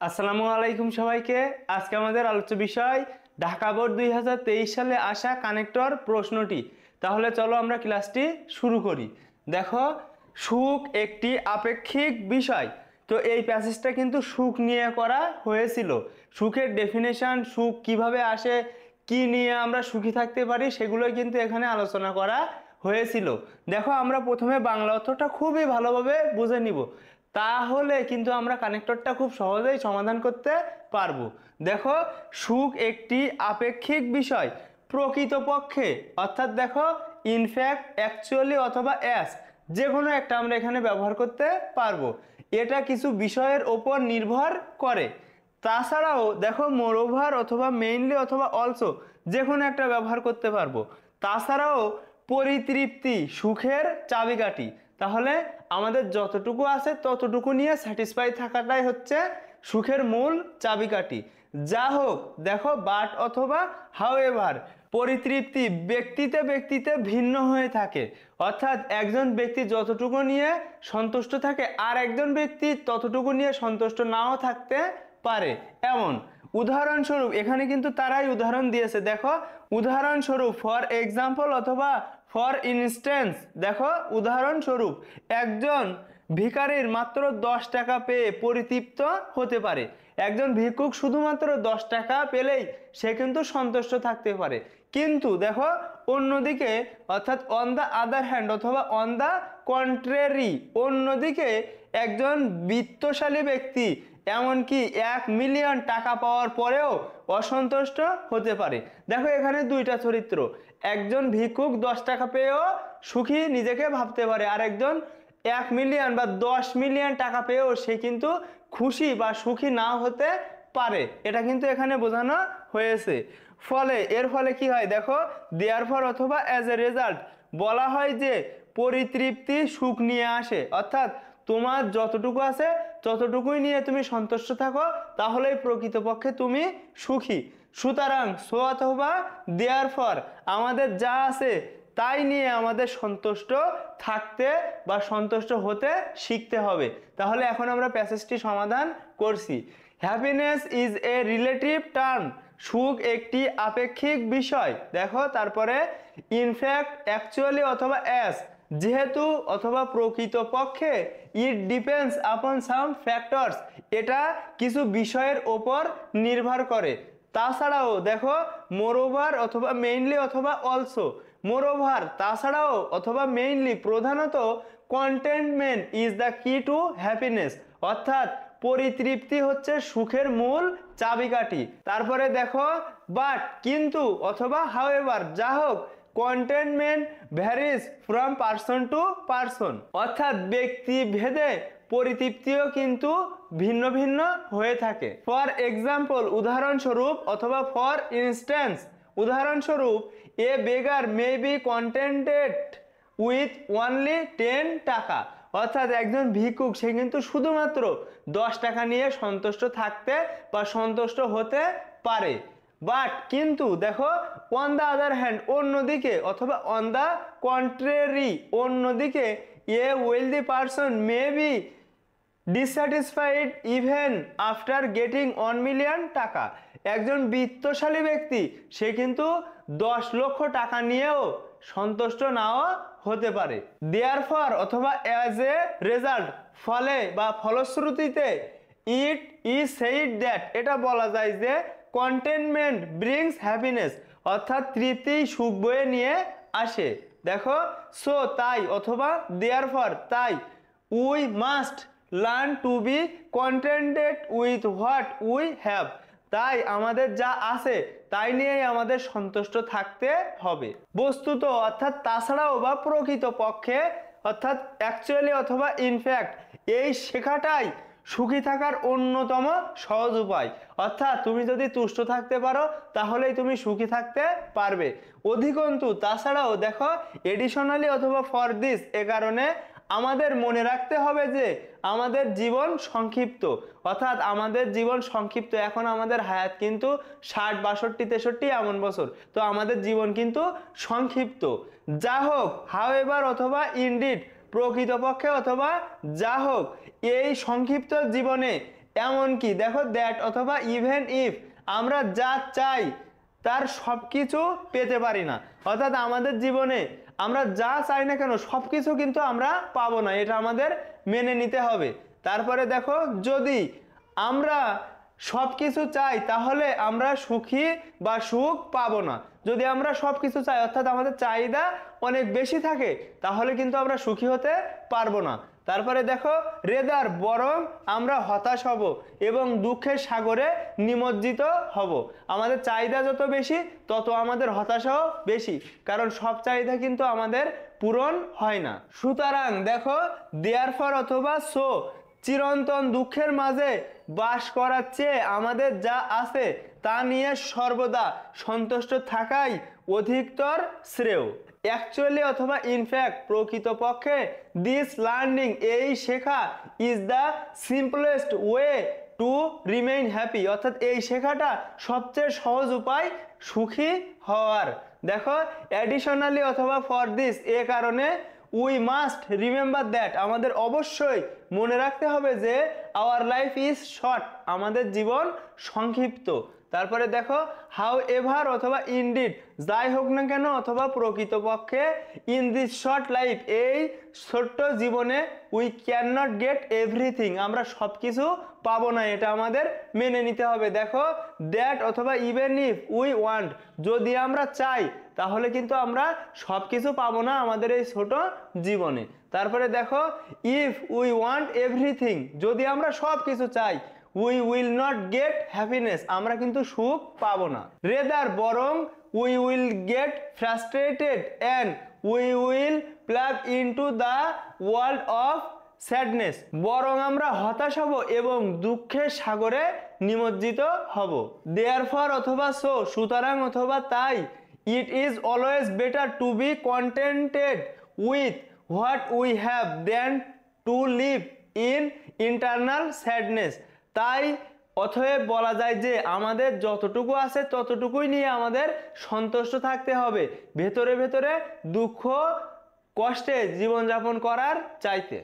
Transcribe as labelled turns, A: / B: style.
A: আসসালামু আলাইকুম সবাইকে। আজকে আমাদের আলোচ্য বিষয় ঢাকা বোর্ড 2023 সালে আসা কানেক্টর প্রশ্নটি। তাহলে চলো আমরা ক্লাসটি শুরু করি। দেখো, সুখ একটি আপেক্ষিক বিষয়। তো এই প্যাসেজটা কিন্তু সুখ নিয়ে করা হয়েছিল। সুখের ডেফিনেশন, সুখ কিভাবে আসে, কি নিয়ে আমরা সুখী থাকতে পারি, সেগুলোই কিন্তু এখানে আলোচনা করা হয়েছিল। দেখো, আমরা প্রথমে বাংলা অর্থটা খুবই ভালোভাবে বুঝে নিব, তাহলে কিন্তু আমরা কানেক্টরটা খুব সহজেই সমাধান করতে পারবো। দেখো, সুখ একটি আপেক্ষিক বিষয় প্রকৃতপক্ষে, অর্থাৎ দেখো ইনফ্যাক্ট, অ্যাকচুয়ালি অথবা অ্যাস, যে কোনো একটা আমরা এখানে ব্যবহার করতে পারবো। এটা কিছু বিষয়ের ওপর নির্ভর করে। তাছাড়াও দেখো, মোরওভার অথবা মেইনলি অথবা অলসো, যে কোনো একটা ব্যবহার করতে পারবো। তাছাড়াও পরিতৃপ্তি সুখের চাবিকাঠি। তাহলে আমাদের যতটুকু আছে ততটুকু নিয়ে স্যাটিসফাই থাকাটাই হচ্ছে সুখের মূল চাবিকাঠি। যা হোক, দেখো বাট অথবা হাউএভার, পরিতৃপ্তি ব্যক্তিতে ব্যক্তিতে ভিন্ন হয়ে থাকে। অর্থাৎ একজন ব্যক্তি যতটুকু নিয়ে সন্তুষ্ট থাকে আর একজন ব্যক্তি ততটুকু নিয়ে সন্তুষ্ট নাও থাকতে পারে। এমন উদাহরণস্বরূপ এখানে কিন্তু তারাই উদাহরণ দিয়েছে। দেখো, উদাহরণস্বরূপ ফর এক্সাম্পল অথবা ফর ইনস্ট্যান্স। দেখো, উদাহরণস্বরূপ একজন ভিখারির মাত্র 10 টাকা পেয়ে পরিতৃপ্ত হতে পারে। একজন ভিক্ষুক শুধুমাত্র 10 টাকা পেলেই সে কিন্তু সন্তুষ্ট থাকতে পারে। কিন্তু দেখো, অন্যদিকে অর্থাৎ অন দ্য আদার হ্যান্ড অথবা অন দ্য কন্ট্রারি, অন্যদিকে একজন বিত্তশালী ব্যক্তি এমনকি 1 মিলিয়ন টাকা পাওয়ার পরেও অসন্তুষ্ট হতে পারে। দেখো, এখানে দুইটা চরিত্র। একজন ভিক্ষুক 10 টাকা পেয়েও সুখী নিজেকে ভাবতে পারে, আর একজন 1 মিলিয়ন বা 10 মিলিয়ন টাকা পেয়েও সে কিন্তু খুশি বা সুখী না হতে পারে। এটা কিন্তু এখানে বোঝানো হয়েছে। এর ফলে কি হয়, দেখো দেয়ারফর অথবা অ্যাজ এ রেজাল্ট বলা হয় যে পরিতৃপ্তি সুখ নিয়ে আসে। অর্থাৎ তোমার যতটুকু আছে ততটুকুই নিয়ে তুমি সন্তুষ্ট থাকো, তাহলেই প্রকৃতপক্ষে তুমি সুখী। সুতরাং সো অথবা দেয়ারফর আমাদের যা আছে তাই নিয়ে আমাদের সন্তুষ্ট থাকতে বা সন্তুষ্ট হতে শিখতে হবে। তাহলে এখন আমরা প্যাসেজটি সমাধান করছি। Happiness is a relative term, সুখ একটি আপেক্ষিক বিষয়। দেখো, তারপরে ইনফ্যাক্ট, অ্যাকচুয়ালি অথবা অ্যাস, যেহেতু অথবা প্রকৃতপক্ষে, it depends upon some factors, এটা কিছু বিষয়ের ওপর নির্ভর করে। তাছাড়াও দেখো, মোরওভার অথবা মেইনলি অথবা অলসো, মোরওভার তাছাড়াও অথবা মেইনলি, প্রধানত কন্টেন্টমেন্ট ইজ দ্য কি টু হ্যাপিনেস, অর্থাৎ পরিতৃপ্তি হচ্ছে সুখের মূল চাবিকাঠি। তারপরে দেখো, বাট কিন্তু অথবা হাউএভার, যা হোক, contentment varies from person to person, অর্থাৎ ব্যক্তি ভেদে পরিতৃপ্তিও কিন্তু ভিন্ন ভিন্ন হয়ে থাকে। ফর এক্সাম্পল, উদাহরণস্বরূপ অথবা ফর ইনস্ট্যান্স, উদাহরণস্বরূপ a beggar may be contented with only 10 টাকা, অর্থাৎ একজন ভিক্ষুক সে কিন্তু শুধুমাত্র 10 টাকা নিয়ে সন্তুষ্ট থাকতে বা সন্তুষ্ট হতে পারে। বাট কিন্তু দেখো, অন দ্য আদার হ্যান্ড, অন্যদিকে অথবা অন দ্য কন্ট্রারি, অন্যদিকে a wealthy person may be dissatisfied even after getting 1 million টাকা, একজন বিত্তশালী ব্যক্তি সে কিন্তু 10 লক্ষ টাকা নিয়েও সন্তুষ্ট নাও হতে পারে। দেয়ারফর অথবা অ্যাজ এ রেজাল্ট, ফলে বা ফলশ্রুতিতে, ইট ইজ সেইড দ্যাট, এটা বলা যায় যে কন্টেনমেন্ট ব্রিংস হ্যাপিনেস, অর্থাৎ তৃপ্তি সুখ বয়ে নিয়ে আসে। দেখো, সো তাই অথবা দেয়ারফর তাই, we must learn to be contented with what we have, তাই আমাদের যা আছে তাই নিয়েই আমাদের সন্তুষ্ট থাকতে হবে। বস্তুত অর্থাৎ তাছাড়াও বা প্রকৃতপক্ষে, অর্থাৎ অ্যাকচুয়ালি অথবা ইনফ্যাক্ট, এই শেখাটাই সুখী থাকার অন্যতম সহজ উপায়। অর্থাৎ তুমি যদি তুষ্ট থাকতে পারো তাহলেই তুমি সুখী থাকতে পারবে। অধিকন্তু তাছাড়াও দেখো, এডিশনালি অথবা ফর দিস, এ কারণে আমাদের মনে রাখতে হবে যে আমাদের জীবন সংক্ষিপ্ত, অর্থাৎ আমাদের জীবন সংক্ষিপ্ত। এখন আমাদের হায়াত কিন্তু 60, 62, 63 এমন বছর, তো আমাদের জীবন কিন্তু সংক্ষিপ্ত। যা হোক, হাউএভার অথবা ইনডিড, প্রকৃতপক্ষে অথবা যা হোক, এই সংক্ষিপ্ত জীবনে এমনকি দেখো দ্যাট অথবা ইভেন ইফ আমরা যা চাই তার সব কিছু পেতে পারি না, অর্থাৎ আমাদের জীবনে আমরা যা চাই না কেন সব কিছু কিন্তু আমরা পাবো না, এটা আমাদের মেনে নিতে হবে। তারপরে দেখো যদি আমরা সব কিছু চাই তাহলে আমরা সুখী বা সুখ পাবো না। যদি আমরা সব কিছু চাই অর্থাৎ আমাদের চাহিদা অনেক বেশি থাকে তাহলে কিন্তু আমরা সুখী হতে পারবো না। তারপরে দেখো রেদার বরং আমরা হতাশ হব এবং দুঃখের সাগরে নিমজ্জিত হব। আমাদের চাহিদা যত বেশি তত আমাদের হতাশাও বেশি, কারণ সব চাহিদা কিন্তু আমাদের পূরণ হয় না। সুতরাং দেখো দেয়ারফর অথবা সো চিরন্তন দুঃখের মাঝে বাস করার চেয়ে আমাদের যা আছে তা নিয়ে সর্বদা সন্তুষ্ট থাকাই অধিকতর শ্রেয়। অ্যাকচুয়ালি অথবা ইনফ্যাক্ট প্রকৃতপক্ষে দিস লার্নিং এই শেখা is the simplest way to remain happy, অর্থাৎ এই শেখাটা সবচেয়ে সহজ উপায় সুখী হওয়ার। দেখো অ্যাডিশনালি অথবা ফর দিস এ কারণে উই মাস্ট রিমেম্বার দ্যাট আমাদের অবশ্যই মনে রাখতে হবে যে আওয়ার লাইফ ইজ শর্ট আমাদের জীবন সংক্ষিপ্ত। তারপরে দেখো হাউ এভার অথবা ইনডিড যাই হোক না কেন অথবা প্রকৃতপক্ষে ইন দিস শর্ট লাইফ এই ছোট্ট জীবনে we can not get everything আমরা সব কিছু পাবো না, এটা আমাদের মেনে নিতে হবে। দেখো দ্যাট অথবা ইভেন ইফ উই ওয়ান্ট যদি আমরা চাই তাহলে কিন্তু আমরা সব কিছু পাবো না আমাদের এই ছোট জীবনে। তারপরে দেখো ইফ উই ওয়ান্ট এভরিথিং যদি আমরা সব কিছু চাই we will not get happiness আমরা কিন্তু সুখ পাবো না। রেদার বরং we will get frustrated and we will plug into the world of sadness বরং আমরা হতাশ হব এবং দুঃখের সাগরে নিমজ্জিত হব। দেয়ারফর অথবা সো সুতরাং অথবা তাই it is always better to be contented with what we have then to live in internal sadness তাই অতএব বলা যায় যে আমাদের যতটুকু আছে ততটুকুই নিয়ে আমাদের সন্তুষ্ট থাকতে হবে, ভেতরে ভেতরে দুঃখ কষ্টে জীবনযাপন করার চাইতে।